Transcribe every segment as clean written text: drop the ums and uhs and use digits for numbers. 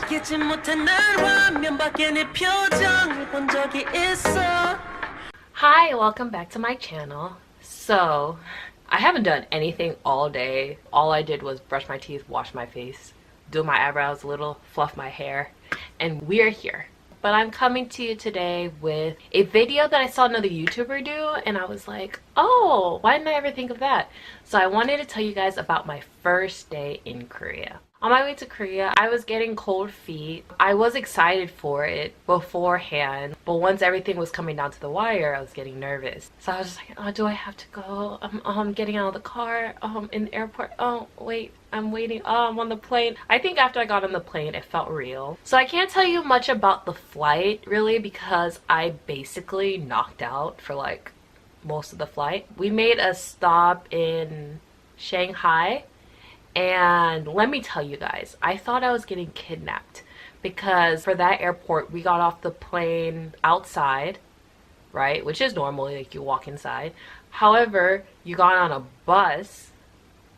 느끼지 못한 날 화면밖에 네 표정을 본 적이 있어. Hi, welcome back to my channel. So, I haven't done anything all day. All I did was brush my teeth, wash my face, do my eyebrows a little, fluff my hair, and we're here. But I'm coming to you today with a video that I saw another YouTuber do, and I was like, oh, why didn't I ever think of that? So I wanted to tell you guys about my first day in Korea. On my way to Korea, I was getting cold feet. I was excited for it beforehand, but once everything was coming down to the wire, I was getting nervous. So I was just like, oh, do I have to go? I'm getting out of the car, in the airport. Oh, wait, I'm waiting. Oh, I'm on the plane. I think after I got on the plane, it felt real. So I can't tell you much about the flight, really, because I basically knocked out for like most of the flight. We made a stop in Shanghai. And let me tell you guys, I thought I was getting kidnapped because for that airport, we got off the plane outside, right? Which is normally like you walk inside. However, you got on a bus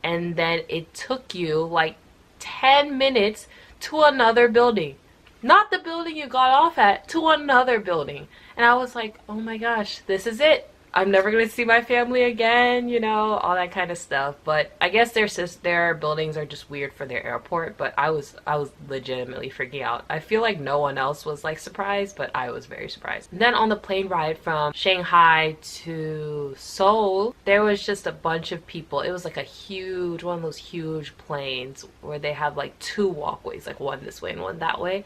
and then it took you like 10 minutes to another building. Not the building you got off at, to another building. And I was like, oh my gosh, this is it. I'm never gonna see my family again, you know, all that kind of stuff. But I guess their buildings are just weird for their airport. But I was legitimately freaking out. I feel like no one else was like surprised, but I was very surprised. And then on the plane ride from Shanghai to Seoul, there was just a bunch of people. It was like a huge one of those huge planes where they have like two walkways, like one this way and one that way.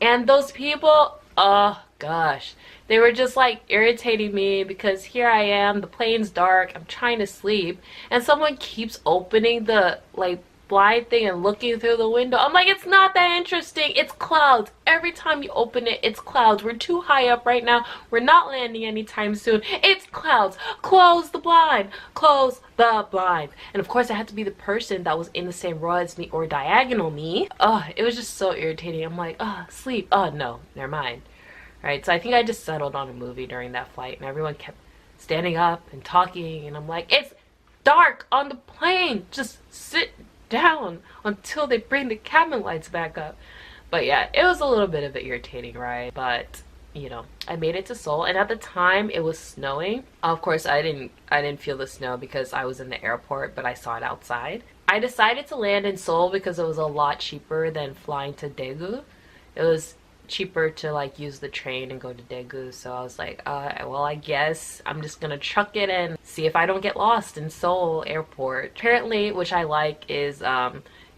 And those people, oh gosh, they were just like irritating me because here I am, the plane's dark, I'm trying to sleep, and someone keeps opening the like blind thing and looking through the window. I'm like, it's not that interesting. It's clouds. Every time you open it, it's clouds. We're too high up right now. We're not landing anytime soon. It's clouds. Close the blind. Close the blind. And of course, I had to be the person that was in the same row as me or diagonal me. It was just so irritating. I'm like, sleep. No, never mind. Right, so I think I just settled on a movie during that flight, and everyone kept standing up and talking, and I'm like, it's dark on the plane. Just sit down until they bring the cabin lights back up. But yeah, it was a little bit of an irritating ride, but you know, I made it to Seoul, and at the time it was snowing. Of course, I didn't feel the snow because I was in the airport, but I saw it outside. I decided to land in Seoul because it was a lot cheaper than flying to Daegu. It was cheaper to like use the train and go to Daegu, so I was like, well, I guess I'm just gonna truck it and see if I don't get lost in Seoul airport. Apparently, which I like, is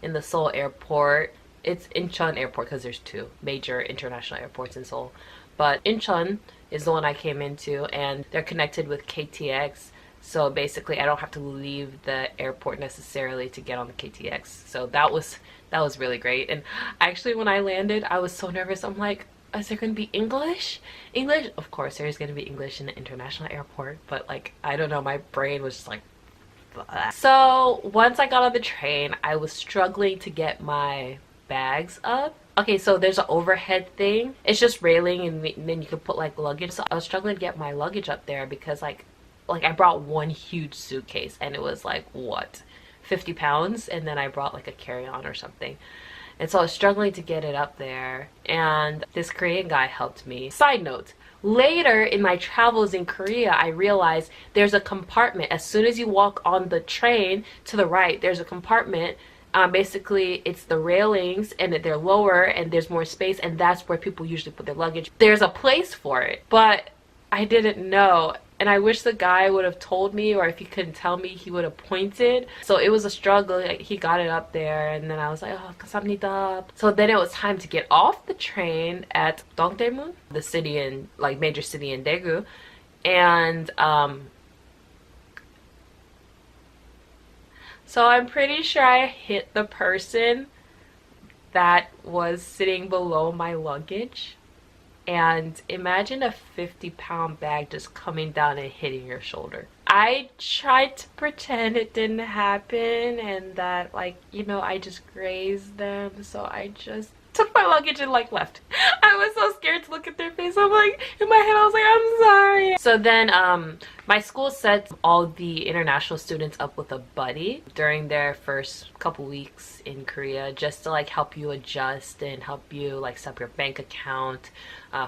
in the Seoul airport, it's Incheon airport because there's two major international airports in Seoul, but Incheon is the one I came into, and they're connected with KTX. So basically, I don't have to leave the airport necessarily to get on the KTX. So that was really great. And actually, when I landed, I was so nervous. I'm like, is there going to be English? English? Of course, there's going to be English in the international airport. But like, I don't know, my brain was just like, blah. So once I got on the train, I was struggling to get my bags up. Okay, so there's an overhead thing. It's just railing, and then you can put like luggage. So I was struggling to get my luggage up there because like I brought one huge suitcase, and it was like, what, 50 pounds? And then I brought like a carry-on or something. And so I was struggling to get it up there, and this Korean guy helped me. Side note, later in my travels in Korea, I realized there's a compartment. As soon as you walk on the train to the right, there's a compartment. Basically, it's the railings, and they're lower, and there's more space, and that's where people usually put their luggage. There's a place for it, but I didn't know. And I wish the guy would have told me, or if he couldn't tell me, he would have pointed. So it was a struggle. Like, he got it up there, and then I was like, oh, 감사합니다. So then it was time to get off the train at Dongdaemun, the city in, like, major city in Daegu. And so I'm pretty sure I hit the person that was sitting below my luggage. And imagine a 50-pound bag just coming down and hitting your shoulder. I tried to pretend it didn't happen and that, like, you know, I just grazed them. So I just took my luggage and like left. I was so scared to look at their face. I'm like, in my head I was like, I'm sorry. So then my school set all the international students up with a buddy during their first couple weeks in Korea, just to like help you adjust and help you like set up your bank account,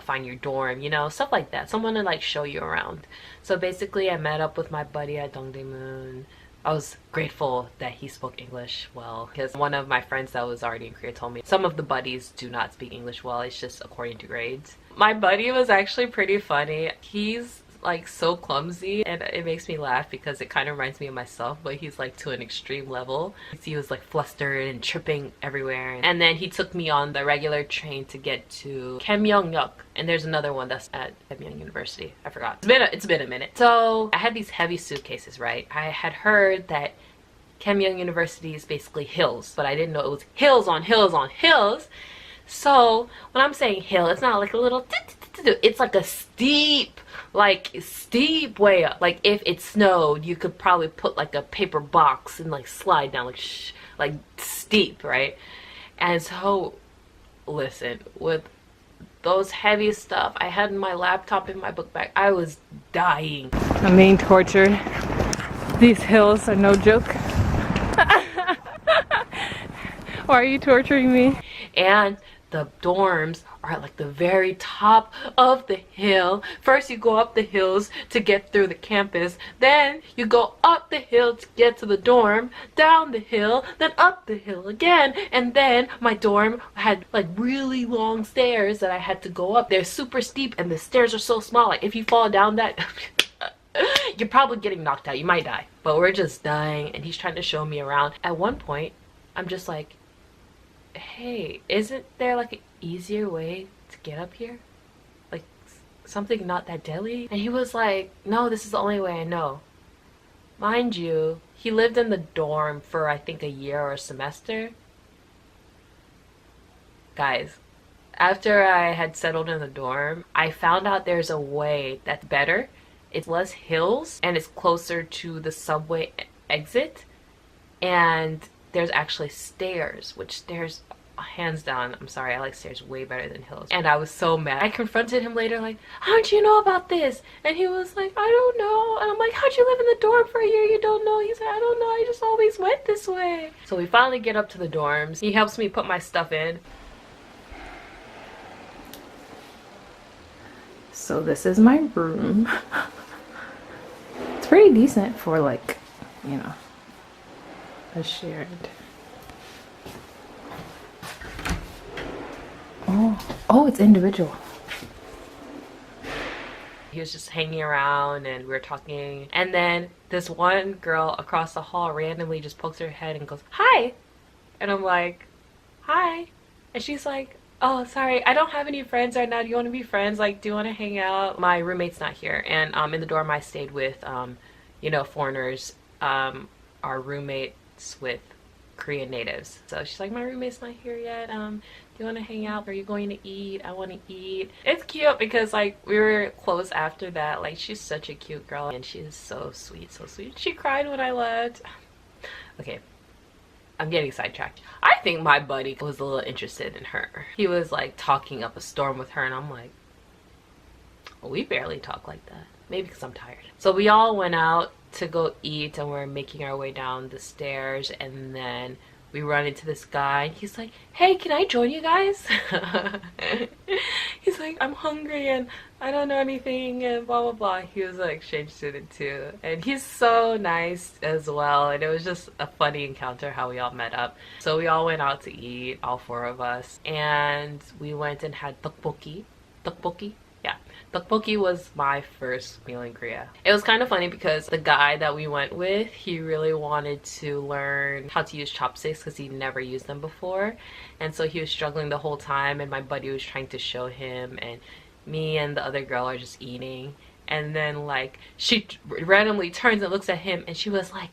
find your dorm, you know, stuff like that. Someone to like show you around. So basically I met up with my buddy at Dongdaemun. I was grateful that he spoke English well, because one of my friends that was already in Korea told me some of the buddies do not speak English well. It's just according to grades. My buddy was actually pretty funny. He's like so clumsy, and it makes me laugh because it kind of reminds me of myself, but he's like to an extreme level. He was like flustered and tripping everywhere. And then he took me on the regular train to get to Kemmyeongyuk, and there's another one that's at Kemmyeong University. I forgot. It's been a minute. So I had these heavy suitcases, right? I had heard that Kemmyeong University is basically hills, but I didn't know it was hills on hills on hills. So when I'm saying hill, it's not like a little, it's like a steep way up. Like if it snowed, you could probably put like a paper box and like slide down, like steep, right? And so listen, with those heavy stuff I had in my laptop in my book bag, I was dying. I'm being tortured. These hills are no joke. Why are you torturing me? And the dorms are at like the very top of the hill. First you go up the hills to get through the campus, then you go up the hill to get to the dorm, down the hill, then up the hill again. And then my dorm had like really long stairs that I had to go up. They're super steep and the stairs are so small, like if you fall down that you're probably getting knocked out, you might die. But we're just dying and he's trying to show me around. At one point I'm just like, hey, isn't there like an easier way to get up here? Like something not that deadly? And he was like, no, this is the only way I know. Mind you, he lived in the dorm for I think a year or a semester. Guys, after I had settled in the dorm, I found out there's a way that's better. It's less hills and it's closer to the subway exit, and there's actually stairs, which stairs, hands down, I'm sorry, I like stairs way better than hills. And I was so mad. I confronted him later like, how'd you know about this? And he was like, I don't know. And I'm like, how'd you live in the dorm for a year? You don't know? He's like, I don't know, I just always went this way. So we finally get up to the dorms. He helps me put my stuff in. So this is my room. It's pretty decent for like, you know, a shared. Oh, it's individual. He was just hanging around and we were talking, and then this one girl across the hall randomly just pokes her head and goes, hi. And I'm like, hi. And she's like, oh, sorry, I don't have any friends right now. Do you want to be friends? Like, do you want to hang out? My roommate's not here, and in the dorm I stayed with you know, foreigners, our roommates with Korean natives. So she's like, my roommate's not here yet. Do you want to hang out? Are you going to eat? I want to eat. It's cute because like we were close after that. Like she's such a cute girl and she's so sweet, so sweet. She cried when I left. Okay, I'm getting sidetracked. I think my buddy was a little interested in her. He was like talking up a storm with her, and I'm like, well, we barely talk like that. Maybe because I'm tired. So we all went out to go eat and we're making our way down the stairs, and then we run into this guy and he's like, hey, can I join you guys? He's like, I'm hungry and I don't know anything and blah blah blah. He was an exchange student too, and he's so nice as well, and it was just a funny encounter how we all met up. So we all went out to eat, all four of us, and we went and had tteokbokki. Yeah, tteokbokki was my first meal in Korea. It was kind of funny because the guy that we went with, he really wanted to learn how to use chopsticks because he never used them before. And so he was struggling the whole time, and my buddy was trying to show him, and me and the other girl are just eating. And then like she randomly turns and looks at him and she was like,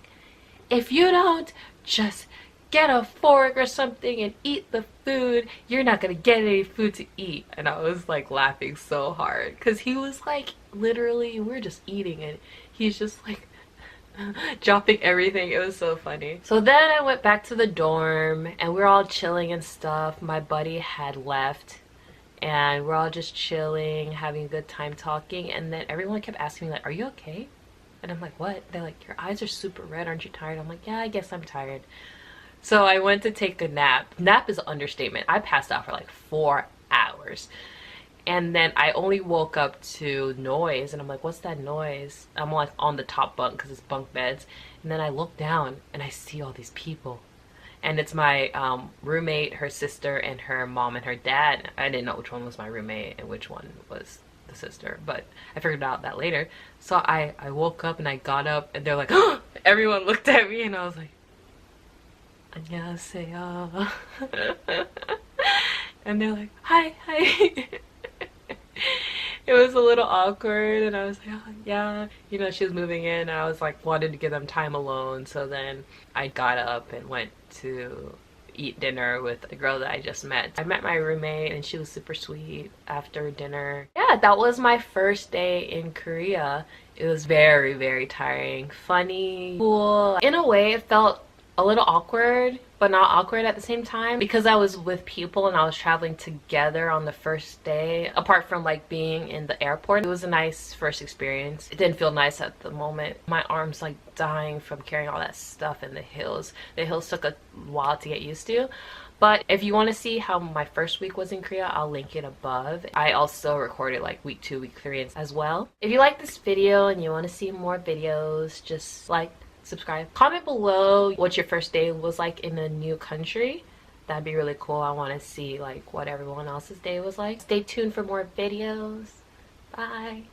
if you don't just get a fork or something and eat the food, you're not gonna get any food to eat. And I was like laughing so hard because he was like, literally, we're just eating and he's just like dropping everything. It was so funny. So then I went back to the dorm and we were all chilling and stuff. My buddy had left and we're all just chilling, having a good time talking, and then everyone kept asking me like, are you okay? And I'm like, what? They're like, your eyes are super red, aren't you tired? I'm like, yeah, I guess I'm tired. So I went to take a nap. Nap is an understatement. I passed out for like 4 hours. And then I only woke up to noise, and I'm like, what's that noise? I'm like on the top bunk because it's bunk beds. And then I look down and I see all these people. And it's my roommate, her sister, and her mom and her dad. I didn't know which one was my roommate and which one was the sister, but I figured out that later. So I woke up and I got up and they're like, oh! Everyone looked at me and I was like, 안녕하세요. And they're like, hi, hi. It was a little awkward and I was like, oh, yeah. You know, she was moving in and I was like, wanted to give them time alone. So then I got up and went to eat dinner with the girl that I just met. I met my roommate and she was super sweet after dinner. Yeah, that was my first day in Korea. It was very, very tiring. Funny, cool. In a way, it felt a little awkward, but not awkward at the same time because I was with people and I was traveling together on the first day. Apart from like being in the airport, it was a nice first experience. It didn't feel nice at the moment. My arms like dying from carrying all that stuff in the hills. The hills took a while to get used to. But if you want to see how my first week was in Korea, I'll link it above. I also recorded like week 2, week 3 as well. If you like this video and you want to see more videos, just like, subscribe. Comment below what your first day was like in a new country. That'd be really cool. I want to see like what everyone else's day was like. Stay tuned for more videos. Bye.